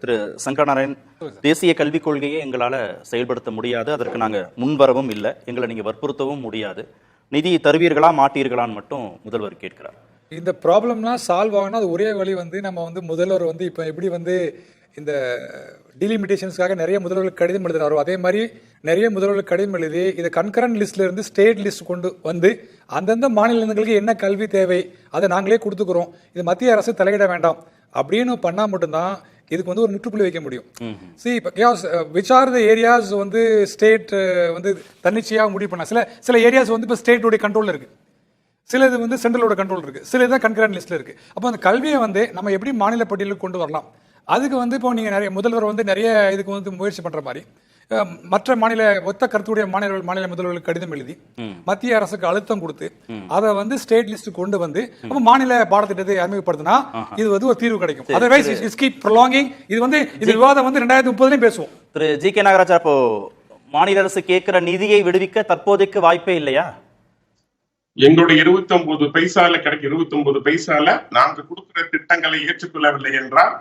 திரு சங்கரநாராயண், தேசிய கல்விக் கொள்கையை எங்களால் செயல்படுத்த முடியாது, அதற்கு நாங்கள் முன்வரவும் இல்லை, எங்களை நீங்கள் வற்புறுத்தவும் முடியாது, நிதி தருவீர்களா மாட்டீர்களான்னு மட்டும் முதல்வர் கேட்கிறார். இந்த ப்ராப்ளம்லாம் சால்வ் ஆகணும். அது ஒரே வழி நம்ம முதல்வர் இப்போ எப்படி இந்த டிலிமிட்டேஷன்ஸ்க்காக நிறைய முதல்வர்களுக்கு கடிதம் எழுதுறாரோ அதே மாதிரி நிறைய முதல்வர்களுக்கு கடிதம் எழுதி இதை கன்கரண்ட் லிஸ்ட்ல இருந்து ஸ்டேட் லிஸ்ட் கொண்டு வந்து அந்தந்த மாநிலங்களுக்கு என்ன கல்வி தேவை அதை நாங்களே கொடுத்துக்கிறோம், இது மத்திய அரசு தலையிட வேண்டாம் அப்படின்னு பண்ணா மட்டும்தான் இதுக்கு ஒரு முற்றுப்புள்ளி வைக்க முடியும். Which are the areas state தன்னிச்சையாக முடிவு பண்ண சில ஏரியாஸ் இப்போ ஸ்டேட்டோட கண்ட்ரோல்ல இருக்கு, சிலது சென்ட்ரலோட கண்ட்ரோல் இருக்கு, சில தான் கன்கரண்ட் லிஸ்ட்ல இருக்கு. அப்போ அந்த கல்வியை நம்ம எப்படி மாநில பட்டியலுக்கு கொண்டு வரலாம், அதுக்கு இப்போ நீங்க நிறைய முதல்வர் நிறைய இதுக்கு முயற்சி பண்ற மாதிரி மற்ற மாநில ஒத்த கருத்துடைய மாநில முதல்வர்களுக்கு கடிதம் எழுதி மத்திய அரசுக்கு அழுத்தம் கொடுத்து அதை ஸ்டேட் லிஸ்ட் கொண்டு வந்து மாநில பாடத்திட்டத்தை அறிமுகப்படுத்தினா இது ஒரு தீர்வு கிடைக்கும். Otherwise it's keep prolonging. இது விவாதம் 2030 பேசுவோம். திரு ஜி கே நாகராஜா, அப்போ மாநில அரசு கேட்கிற நிதியை விடுவிக்க தற்போதைக்கு வாய்ப்பே இல்லையா? எங்களுடைய 29 பைசால கிடைக்கும் 29 பைசால நாங்க கொடுக்கிற திட்டங்களை ஏற்றுக்கொள்ளவில்லை என்றால்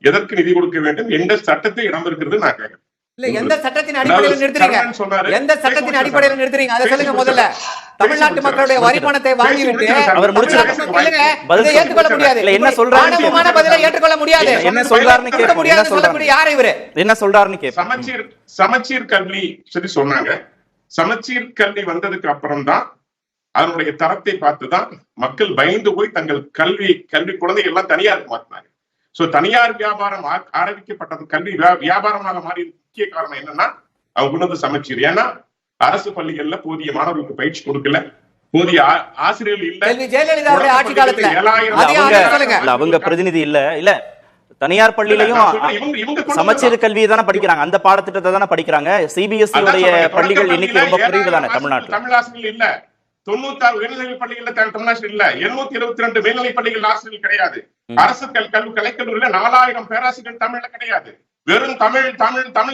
எதற்கு நிதி கொடுக்க வேண்டும், எந்த சட்டத்தை இடம் இருக்கிறது நான் கேட்கிறேன். இல்ல, எந்த சட்டத்தின் அடிப்படையில் நிறுத்துறீங்க? எந்த சட்டத்தின் அடிப்படையில் நிறுத்துறீங்க அதை சொல்லுங்க. முதல்ல தமிழ்நாட்டு மக்களுடைய வரி பணத்தை வாங்கிவிட்டு அவர் ஏற்றுக்கொள்ள முடியாது, என்ன சொல்றாரு, பதிலை ஏற்றுக்கொள்ள முடியாது, என்ன சொல்றாருன்னு கேட்க யார் இவரு என்ன சொல்றாருன்னு கேட்க. சமச்சீர் கல்வி சரி சொன்னாங்க. சமச்சீர் கல்வி வந்ததுக்கு அப்புறம் தான் அதனுடைய தரத்தை பார்த்துதான் மக்கள் பயந்து போய் தங்கள் கல்வி குழந்தைகள் எல்லாம் தனியாருக்கு மாற்றினாங்க. சோ தனியார் வியாபாரம் ஆரம்பிக்கப்பட்டது கல்வி வியாபாரமாக மாறி முக்கிய காரணம் என்னன்னா அவங்க கொண்டு சமச்சீர். ஏன்னா அரசு பள்ளிகள்ல போதிய மாணவர்களுக்கு பயிற்சி கொடுக்கல, போதிய ஆசிரியர்கள் இல்ல. அவங்க பிரதிநிதி இல்ல தனியார் பள்ளியிலையும் சமச்சீர் கல்வியை தானே படிக்கிறாங்க, அந்த பாடத்திட்டத்தை தானே படிக்கிறாங்க. சிபிஎஸ்இ உடைய பள்ளிகள் எண்ணிக்கை ரொம்ப குறைவு தானே தமிழ்நாட்டில். தமிழ் ஆசிரியர்கள் இல்ல, 96 உயர்நிலை பள்ளிகள் தமிழ்நாட்டில் இல்ல, 722 மேல்நிலை பள்ளிகள் ஆசிரியர்கள் கிடையாது. அரசு கலைக்கல்லூரியில 4000 பேராசிரியர்கள் தமிழ்ல கிடையாது. வெறும் தமிழ்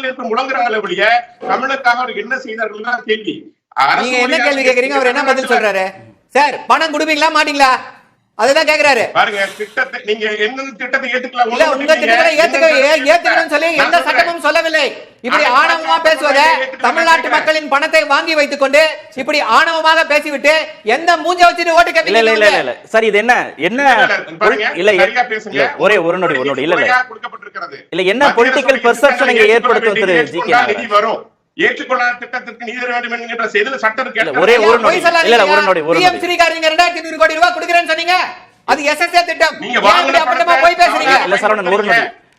என்று முழங்குறாங்களே ஒழிய தமிழுக்காக அவர் என்ன செய்தார்கள் தான் கேள்வி. நீங்க என்ன கேள்வி கேக்குறீங்க, அவர் என்ன பதில் சொல்றாரு? சார் பணம் கொடுப்பீங்களா மாட்டீங்களா அதுதான் கேக்குறாரு. பாருங்க, திட்டத்தை நீங்க என்ன திட்டத்தை ஏத்துக்கலாம், இல்ல உங்க திட்டத்தை ஏத்துக்கணும்னு சொல்லி எந்த சட்டமும் சொல்லவில்லை. இப்படி ஆணவமா பேசுவதை, தமிழ்நாட்டு மக்களின் பணத்தை வாங்கி வைத்துக் கொண்டு இப்படி ஆணவமாக பேசிவிட்டு எந்த மூஞ்ச வச்சுட்டு ஓட்டு கேட்பீங்க? இல்ல சரி, இது என்ன இல்ல ஒரே ஒரு நொடி இல்ல என்ன பொலிட்டிக்கல் பெர்செப்ஷன் இங்க ஏற்படுத்தும் திரு ஜி கே நாகராஜ்? வரும் ஏற்றுக்கொள்ளாத திட்டத்திற்கு நிதி தர வேண்டும் என்கிற செய்தியில சட்டம் இருக்கு. ஒரே ஒரு நொடி இல்ல ஒரு நொடி பிஎம் ஸ்ரீகார் நீங்க 2500 கோடி ரூபாய் கொடுக்கிறேன்னு சொன்னீங்க, அது எஸ்எஸ்ஏ திட்டம். நீங்க அப்பட்டமா போய் பேசுறீங்க. இல்ல சரவணன் ஒரு நொடி